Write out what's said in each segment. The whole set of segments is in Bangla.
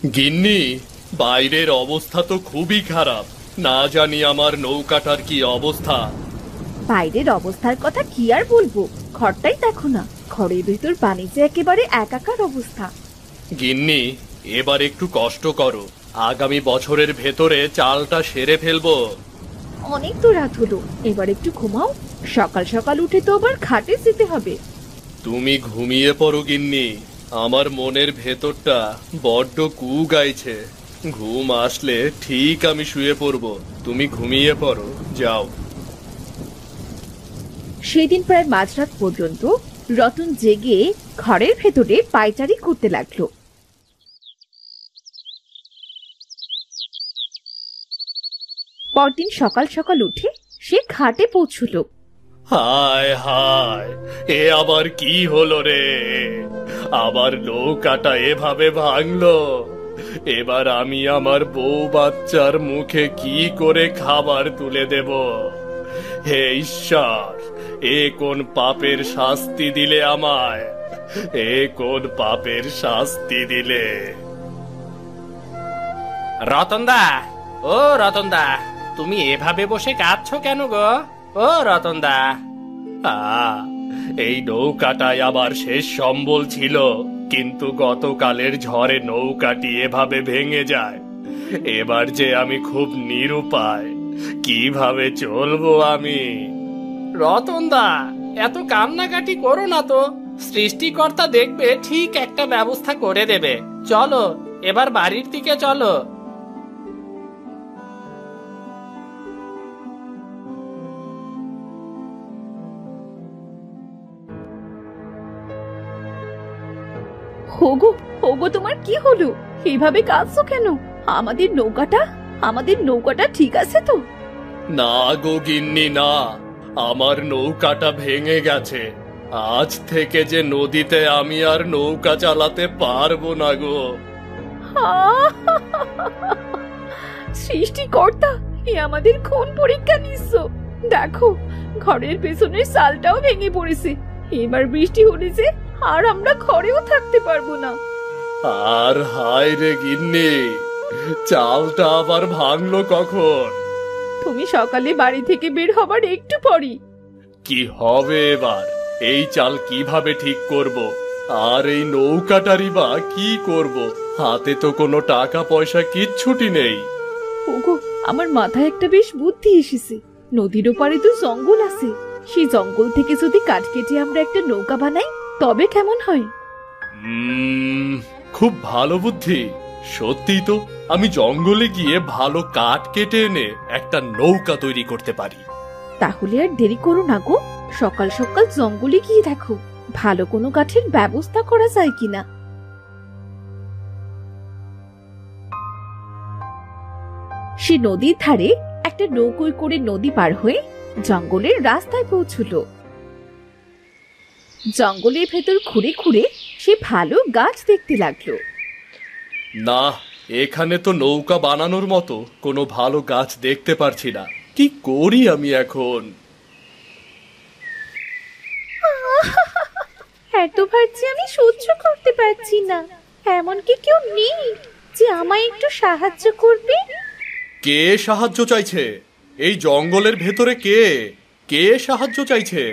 গিন্নি, বাইরের অবস্থা তো খুবই খারাপ। না জানি আমার নৌকাটার কি অবস্থা। বাইরের অবস্থার কথা কি আর বলবো, ঘরটাই দেখো না, ঘরের ভেতর পানি যে একেবারে একাকার অবস্থা। গিন্নি, এবার একটু কষ্ট করো, আগামী বছরের ভেতরে চালটা সেরে ফেলবো। অনেক তো রাত হলো, এবার একটু ঘুমাও। সকাল সকাল উঠে তো আবার ঘাটে যেতে হবে। তুমি ঘুমিয়ে পড়ো গিন্নি, আমার মনের ভেতরটা বড্ড কু গাইছে। ঘুম আসলে ঠিক আমি শুয়ে পড়বো, তুমি ঘুমিয়ে পড়ো, যাও। সেদিন প্রায় মাঝরাত পর্যন্ত রতন জেগে ঘরের ভেতরে পায়চারি করতে লাগলো। পরদিন সকাল সকাল উঠে সে ঘাটে পৌঁছলো। হায় হায়, এ আবার কি হলো রে? আবার নৌকাটা এভাবে ভাঙলো। এবার আমি আমার বউ বাচ্চার মুখে কি করে খাবার তুলে দেব? হে ঈশ্বর, এ কোন পাপের শাস্তি দিলে আমায়? এ কোন পাপের শাস্তি দিলে? রতনদা, ও রতনদা, তুমি এভাবে বসে কাঁদছো কেন গো? ও রতনদা। এই নৌকাটায় আবার শেষ সম্বল ছিল, কিন্তু গতকালের ঝড়ে নৌকাটি এভাবে ভেঙে যায়। এবার যে আমি খুব নিরুপায়, কিভাবে চলবো আমি? রতনদা, এত কান্নাকাটি করো না তো, সৃষ্টিকর্তা দেখবে ঠিক একটা ব্যবস্থা করে দেবে। চলো এবার বাড়ির দিকে চলো। ওগো, ওগো, তোমার কি হলো? এইভাবে কাঁদছো কেন? আমাদের নৌকাটা ঠিক আছে তো? না গো গিন্নি, না, আমার নৌকাটা ভেঙে গেছে। আজ থেকে যে নদীতে আমি আর নৌকা চালাতে পারবো না গো। সৃষ্টিকর্তা, এ আমাদের কোন পরীক্ষা নিচ্ছ? দেখো, ঘরের পেছনের চালটাও ভেঙে পড়েছে। এবার বৃষ্টি হলেছে আর আমরা ঘরেও থাকতে পারবো না। আর হায় রে গিন্নি, চালটা আবার ভাঙলো কখন? তুমি সকালে বাড়ি থেকে বের হবার একটু পরই। কি হবে এবার? এই চাল কিভাবে ঠিক করব? আর এই নৌকাটারই বা কি করব? হাতে তো কোনো টাকা পয়সা কিচ্ছুটি নেই। ওগো, আমার মাথায় একটা বেশ বুদ্ধি এসেছে। নদীর ওপারে তো জঙ্গল আছে, সেই জঙ্গল থেকে যদি কাঠ কেটে আমরা একটা নৌকা বানাই, তবে কেমন হয়? খুব ভালো বুদ্ধি। সত্যি তো, আমি জঙ্গলে গিয়ে ভালো কাঠ কেটে এনে একটা নৌকা তৈরি করতে পারি। তাহলে আর দেরি করো না গো, সকাল সকাল জঙ্গলে গিয়ে দেখো ভালো কোনো কাঠের ব্যবস্থা করা যায় কিনা। সে নদীর ধারে একটা নৌকোয় করে নদী পার হয়ে জঙ্গলের রাস্তায় পৌঁছলো। জঙ্গলের ভেতর খুঁড়ে খুঁড়ে সে ভালো গাছ দেখতে লাগলো। না, এখানে তো নৌকা বানানোর মতো কোনো ভালো গাছ দেখতে পারছি না। কি করি আমি এখন? এত ভাবছি আমি সহ্য করতে পারছি না। এমন কি কেউ নেই যে আমায় একটু সাহায্য করবে? কে সাহায্য চাইছে? এই জঙ্গলের ভেতরে কে কে সাহায্য চাইছে?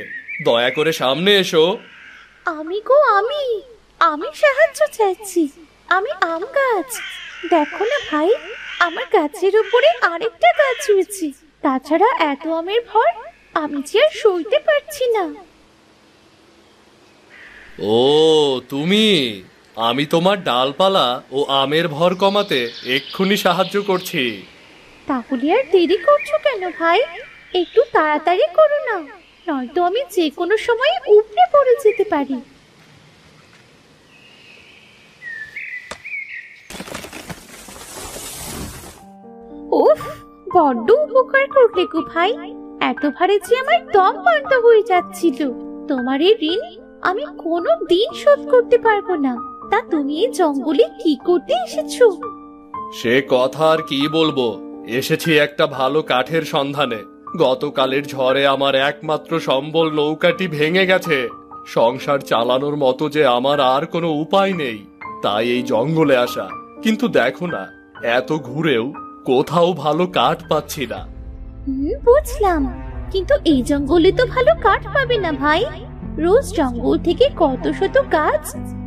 দয়া করে সামনে এসো। আমি গো, আমি সাহায্য চাইছি। আমি আম গাছ। দেখো না ভাই, আমার গাছের উপরে আরেকটা গাছ রয়েছে। তাছাড়া এত আমের ভর আমি যে আর সইতে পারছি না। ও তুমি? আমি তোমার ডালপালা ও আমের ভর কমাতে এক্ষুনি সাহায্য করছি। তাহলে আর দেরি করছো কেন ভাই? একটু তাড়াতাড়ি করো না, নয়তো আমি যে কোনো সময় উপড়ে পড়ে যেতে পারি। উফ, বড্ড উপকার করলে গো ভাই। এত ভারে যে আমার দম বন্ধ হয়ে যাচ্ছিল। তোমার এই ঋণ আমি কোনো দিন শোধ করতে পারবো না। তা তুমি এই জঙ্গলে কি করতে এসেছো? সে কথা আর কি বলবো, এসেছি একটা ভালো কাঠের সন্ধানে। গতকালের ঝড়ে আমার একমাত্র সম্বল নৌকাটি ভেঙে গেছে। সংসার চালানোর মতো যে আমার আর কোনো উপায় নেই, তাই এই জঙ্গলে আসা। কিন্তু দেখো না, এত ঘুরেও কোথাও ভালো কাঠ পাচ্ছি না। বুঝলাম, কিন্তু এই জঙ্গলে তো ভালো কাঠ পাবে না ভাই। রোজ জঙ্গল থেকে কত শত গাছ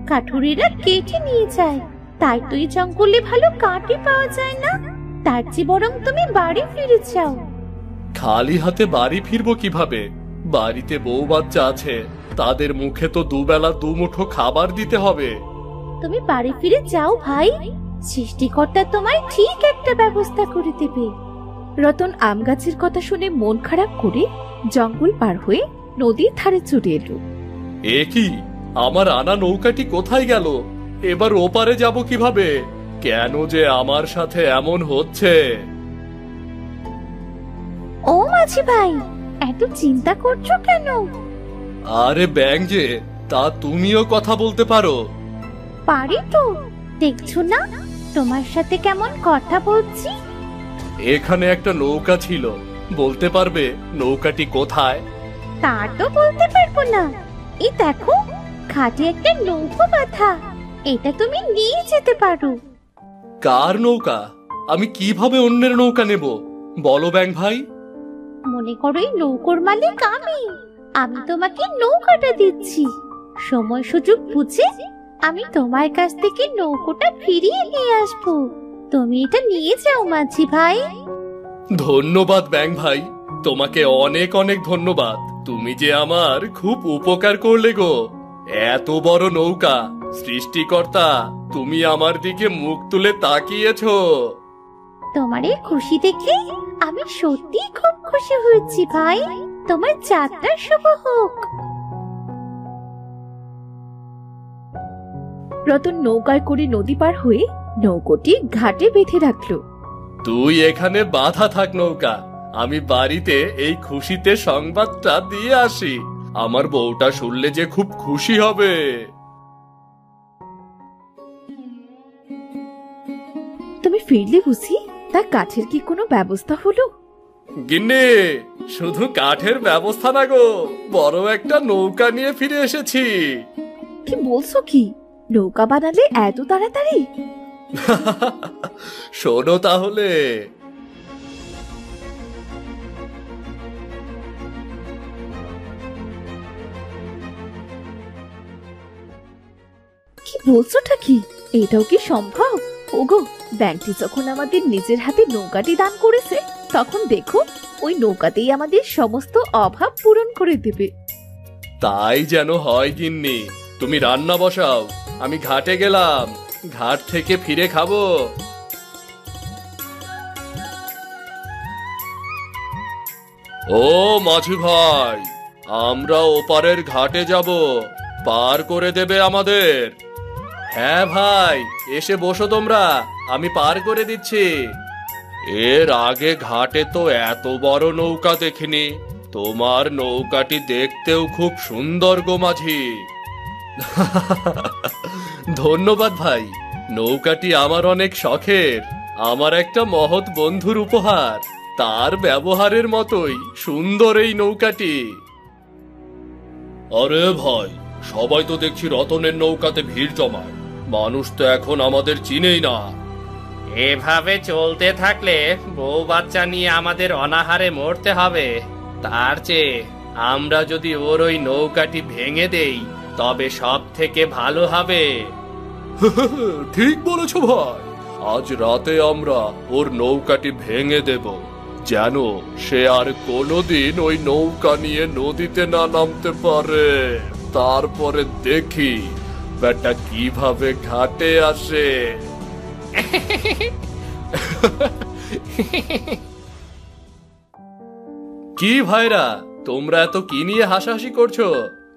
কাঠুরেরা কেটে নিয়ে যায়, তাই তো এই জঙ্গলে ভালো কাঠই পাওয়া যায় না। তার চেয়ে বরং তুমি বাড়ি ফিরে যাও। খালি হাতে বাড়ি ফিরবো কিভাবে? বাড়িতে বউ বাচ্চা আছে, তাদের মুখে তো দুবেলা দুমুঠো খাবার দিতে হবে। তুমি বাড়ি ফিরে যাও ভাই, সৃষ্টিকর্তা তোমায় ঠিক একটা ব্যবস্থা করে দেবে। রতন আম গাছের কথা শুনে মন খারাপ করে জঙ্গল পার হয়ে নদীর ধারে চলে এলো। এ কি, আমার আনা নৌকাটি কোথায় গেল? এবার ওপারে যাব কিভাবে? কেন যে আমার সাথে এমন হচ্ছে? ও মাঝি ভাই, এত চিন্তা করছো কেন? আরে ব্যাং যে, তা তুমিও কথা বলতে পারো? পারি তো, দেখছো না তোমার সাথে কেমন কথা বলছি। এখানে একটা নৌকা ছিল, বলতে পারবে নৌকাটি কোথায়? তা তো বলতে পারবো না। এই দেখো, ঘাটে একটা নৌকো বাঁধা, এটা তুমি নিয়ে যেতে পারো। কার নৌকা? আমি কিভাবে অন্যের নৌকা নেব? বলো ব্যাং ভাই। মনে করো এই নৌকোর মালিক আমি তোমাকে নৌকাটা দিচ্ছি। সময় সুযোগ বুঝে আমি তোমার কাছ থেকে নৌকোটা ফিরিয়ে নিয়ে আসবো। তুমি এটা নিয়ে যাও মাঝি ভাই। ধন্যবাদ ব্যাং ভাই, তোমাকে অনেক অনেক ধন্যবাদ। তুমি যে আমার খুব উপকার করলে গো। এত বড় নৌকা, সৃষ্টিকর্তা তুমি আমার দিকে মুখ তুলে তাকিয়েছো। তোমার এই খুশি দেখে আমি সত্যি খুব খুশি হয়েছি ভাই। তোমার যাত্রা শুভ হোক। রতন নৌকায় করে নদী পার হয়ে নৌকোটি ঘাটে বেঁধে রাখলো। তুই এখানে বাধা থাক নৌকা, আমি বাড়িতে এই খুশিতে সংবাদটা দিয়ে আসি। আমার বউটা শুনলে যে খুব খুশি হবে। তুমি ফিরলে বুঝি? তা কাঠের কি কোনো ব্যবস্থা হলো? গিন্নি, শুধু কাঠের ব্যবস্থা না গো, বড় একটা নৌকা নিয়ে ফিরে এসেছি। কি বলছো কি? নৌকা বানালে এত তাড়াতাড়ি? শোনো তাহলে। কি বলছোটা কি? এটাও কি সম্ভব? ওগো, ব্যাংকটি যখন আমাদের নিজের হাতে নৌকাটি দান করেছে, তখন দেখো ওই নৌকাতেই আমাদের সমস্ত অভাব পূরণ করে দেবে। তাই যেন হয় গিন্নি। তুমি রান্না বসাও, আমি ঘাটে গেলাম, ঘাট থেকে ফিরে খাবো। ও মাঝি ভাই, আমরা ওপারের ঘাটে যাব, পার করে দেবে আমাদের? হ্যাঁ ভাই, এসে বসো তোমরা, আমি পার করে দিচ্ছি। এর আগে ঘাটে তো এত বড় নৌকা দেখিনি। তোমার নৌকাটি দেখতেও খুব সুন্দর গো মাঝি। ধন্যবাদ ভাই, নৌকাটি আমার অনেক শখের। আমার একটা মহৎ বন্ধুর উপহার, তার ব্যবহারের মতোই সুন্দর এই নৌকাটি। আরে ভাই, সবাই তো দেখছি রতনের নৌকাতে ভিড় জমায়। মানুষ তো এখন আমাদের চিনেই না। এভাবে চলতে থাকলে বউ বাচ্চা নিয়ে আমাদের অনাহারে মরতে হবে। তার চেয়ে আমরা যদি ওর ওই নৌকাটি ভেঙে দেই, তবে সব থেকে ভালো হবে। ঠিক বলেছ ভাই, আজ রাতে আমরা ওর নৌকাটি ভেঙে দেব, যেন সে আর কোনোদিন ওই নৌকা নিয়ে নদীতে না নামতে পারে। তারপরে দেখি বেটা কিভাবে ঘাটে আসে। কি ভাইরা, তোমরা এত কি নিয়ে হাসাহাসি করছো?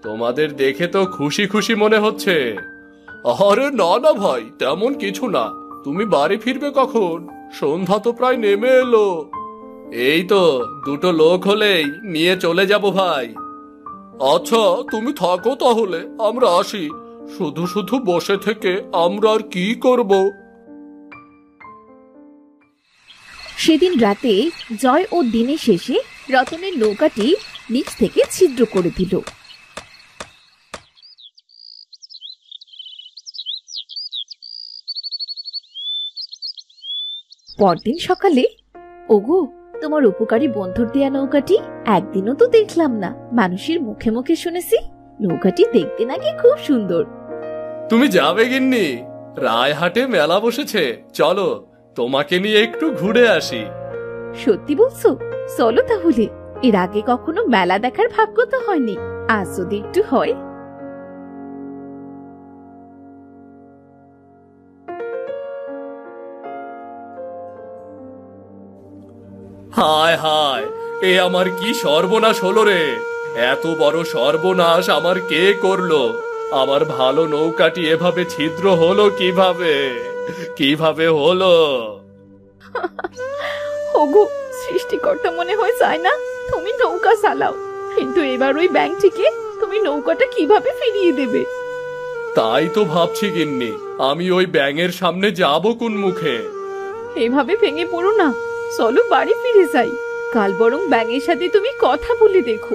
তোমাদের দেখে তো খুশি খুশি মনে হচ্ছে। আরে না না ভাই, তেমন কিছু না। তুমি বাড়ি ফিরবে কখন? সন্ধ্যা তো প্রায় নেমে এলো। এই তো দুটো লোক হলেই নিয়ে চলে যাব ভাই। আচ্ছা, তুমি থাকো তাহলে, আমরা আসি। শুধু শুধু বসে থেকে আমরা আর কি করব? সেদিন রাতে জয় ও দিনের শেষে রতনের নৌকাটি নিচ থেকে ছিদ্র করে দিল। পরদিন সকালে, ওগো, তোমার উপকারী বন্ধুর দেয়া নৌকাটি একদিনও তো দেখলাম না। মানুষের মুখে মুখে শুনেছি নৌকাটি দেখতে নাকি খুব সুন্দর। তুমি যাবে গিন্নি? রায়হাটে মেলা বসেছে, চলো তোমাকে নিয়ে একটু ঘুরে আসি। সত্যি বলছো? চলো তাহলে। এর আগে কখনো মেলা দেখার ভাগ্য তো হয়নি, আজ যদি একটু হয়। হায় হায়, এ আমার কি সর্বনাশ হলো রে! এত বড় সর্বনাশ আমার কে করলো? আমার ভালো নৌকাটি এভাবে ছিদ্র হলো কিভাবে? কিভাবে হলো? ওগো, সৃষ্টিকর্তা মনে হয় চায় না তুমি নৌকা চালাও, কিন্তু এবার ওই ব্যাঙটিকে তুমি নৌকাটা কিভাবে ফিরিয়ে দেবে? তাই তো ভাবছি গিন্নি, আমি ওই ব্যাঙের সামনে যাব কোন মুখে? এভাবে ভেঙে পড়ো না, চলো বাড়ি ফিরে যাই। কাল বরং ব্যাঙের সাথে তুমি কথা বলে দেখো।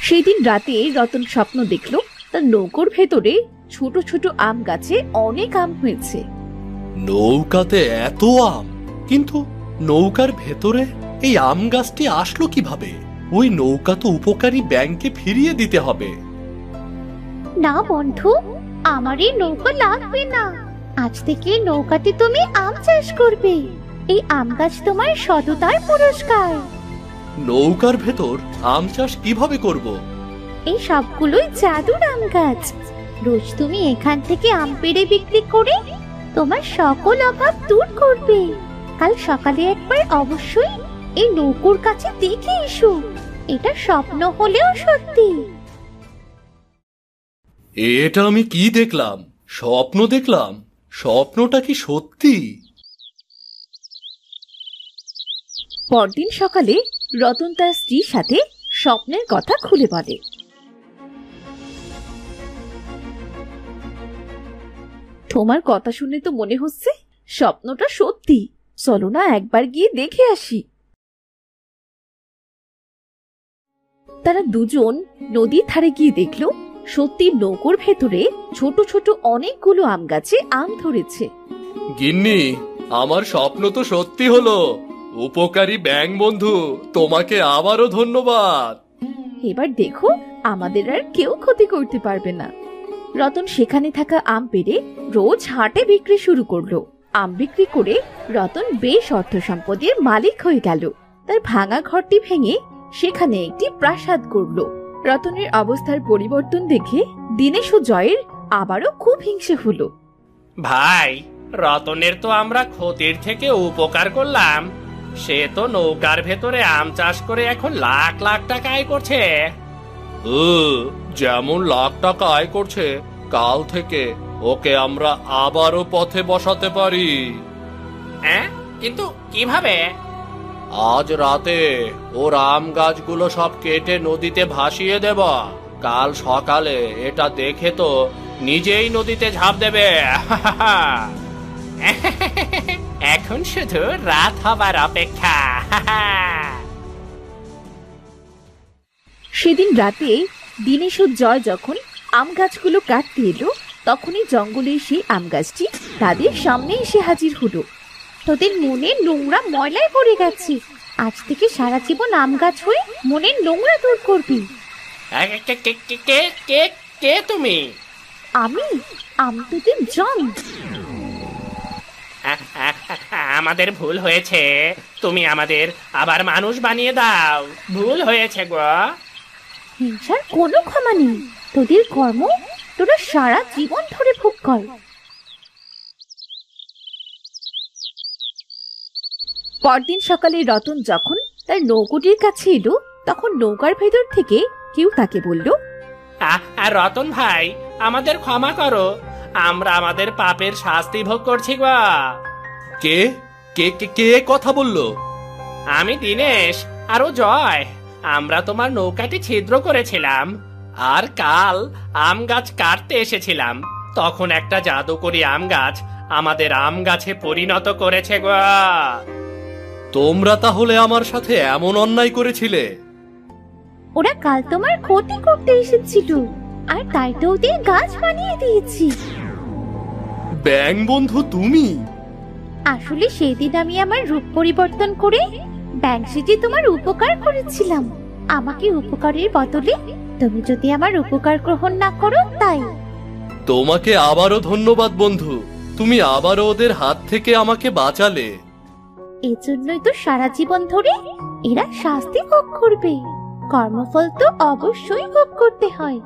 সেদিন রাতে রতন স্বপ্ন দেখলো তার নৌকোর ভেতরে ছোট ছোট আম গাছে অনেক আম হয়েছে। নৌকাতে এত আম, কিন্তু নৌকার ভেতরে এই আম গাছটি আসলো কিভাবে? ওই নৌকা তো উপকারী ব্যাঙকে ফিরিয়ে দিতে হবে। না বন্ধু, আমার এই নৌকা লাগবে না। আজ থেকে নৌকাতে তুমি আম চাষ করবে। এই আম গাছ তোমার সততার পুরস্কার। নৌকার ভেতর আম চাষ কিভাবে করব? এই সবগুলোই জাদুর আম গাছ। রোজ তুমি এখান থেকে আম পেড়ে বিক্রি করে তোমার সকল অভাব দূর করবে। কাল সকালে একবার অবশ্যই এই নৌকোর কাছে দেখে এসো। এটা স্বপ্ন হলেও সত্যি। এটা আমি কি দেখলাম? স্বপ্ন দেখলাম? স্বপ্নটা কি সত্যি? পরদিন সকালে রতন তার স্ত্রীর সাথে স্বপ্নের কথা খুলে বলে। তোমার কথা শুনে তো মনে হচ্ছে স্বপ্নটা সত্যি। চলো না একবার গিয়ে দেখে আসি। তারা দুজন নদীর ধারে গিয়ে দেখলো সত্যি নৌকোর ভেতরে ছোট ছোট অনেকগুলো আম গাছে আম ধরেছে। গিন্নি, আমার স্বপ্ন তো সত্যি হলো। উপকারী ব্যাঙ বন্ধু, তোমাকে আবারও ধন্যবাদ। এবার দেখো আমাদের আর কেউ ক্ষতি করতে পারবে না। রতন সেখানে থাকা আম পেড়ে রোজ হাটে বিক্রি শুরু করলো। আম বিক্রি করে রতন বেশ অর্থ সম্পদের মালিক হয়ে গেল। তার ভাঙা ঘরটি ভেঙে সেখানে একটি প্রাসাদ করলো। রতনের অবস্থার পরিবর্তন দেখে দীনেশ ও জয়ের আবারও খুব হিংসে হলো। ভাই, রতনের তো আমরা ক্ষতির থেকে উপকার করলাম। সে তো নৌকার ভেতরে আম চাষ করে এখন লাখ লাখ টাকা আয় করছে। যেমন লাখ টাকা আয় করছে, কাল থেকে ওকে আমরা আবারও পথে বসাতে পারি। হ্যাঁ, কিন্তু কিভাবে? আজ রাতে ওর আম গাছগুলো সব কেটে নদীতে ভাসিয়ে দেব। কাল সকালে এটা দেখে তো নিজেই নদীতে ঝাঁপ দেবে। এখন শুধু রাত হবার অপেক্ষা। সেদিন রাতে দীনেশ ও জয় যখন আম গাছগুলো কাটতে এলো, তখনই জঙ্গলের সেই আম গাছটি তাদের সামনে এসে হাজির হলো। তোদের মনে নোংরা ময়লায় ভরে গেছে। আজ থেকে সারা জীবন আম গাছ হয়ে মনের নোংরা দূর করবি। কে তুমি? আমি তোদের জম। আমাদের ভুল হয়েছে, তুমি আমাদের আবার মানুষ বানিয়ে দাও। ভুল হয়েছে গো। হিংসার কোনো ক্ষমা নেই। তোদের কর্ম তোরা সারা জীবন ধরে ভোগ কর। পরদিন সকালে রতন যখন তার নৌকোটির কাছে এলো, তখন নৌকার ভেতর থেকে কেউ তাকে বলল, রতন ভাই, আমাদের ক্ষমা করো। আমরা আমাদের পাপের শাস্তি ভোগ করছি গো। কে কে কে কথা বললো? আমি দীনেশ আরো জয়। আমরা তোমার নৌকাটি ছিদ্র করেছিলাম, আর কাল আম গাছ কাটতে এসেছিলাম। তখন একটা জাদুকরি আম গাছ আমাদের আম গাছে পরিণত করেছে গো। তোমরা তাহলে আমার সাথে এমন অন্যায় করেছিলে? ওরা কাল তোমার ক্ষতি করতে এসেছিল, আর তাই তো ওদের গাছ বানিয়ে দিয়েছি। ব্যাং বন্ধু তুমি? আসলে সেদিন আমি আমার রূপ পরিবর্তন করে ব্যাঙ সেজে তোমার উপকার করেছিলাম। আমাকে উপকারের বদলে তুমি যদি আমার উপকার গ্রহণ না করো তাই। তোমাকে আবারও ধন্যবাদ বন্ধু, তুমি আবারও ওদের হাত থেকে আমাকে বাঁচালে। এজন্যই তো সারা জীবন ধরে এরা শাস্তি ভোগ করবে। কর্মফল তো অবশ্যই ভোগ করতে হয়।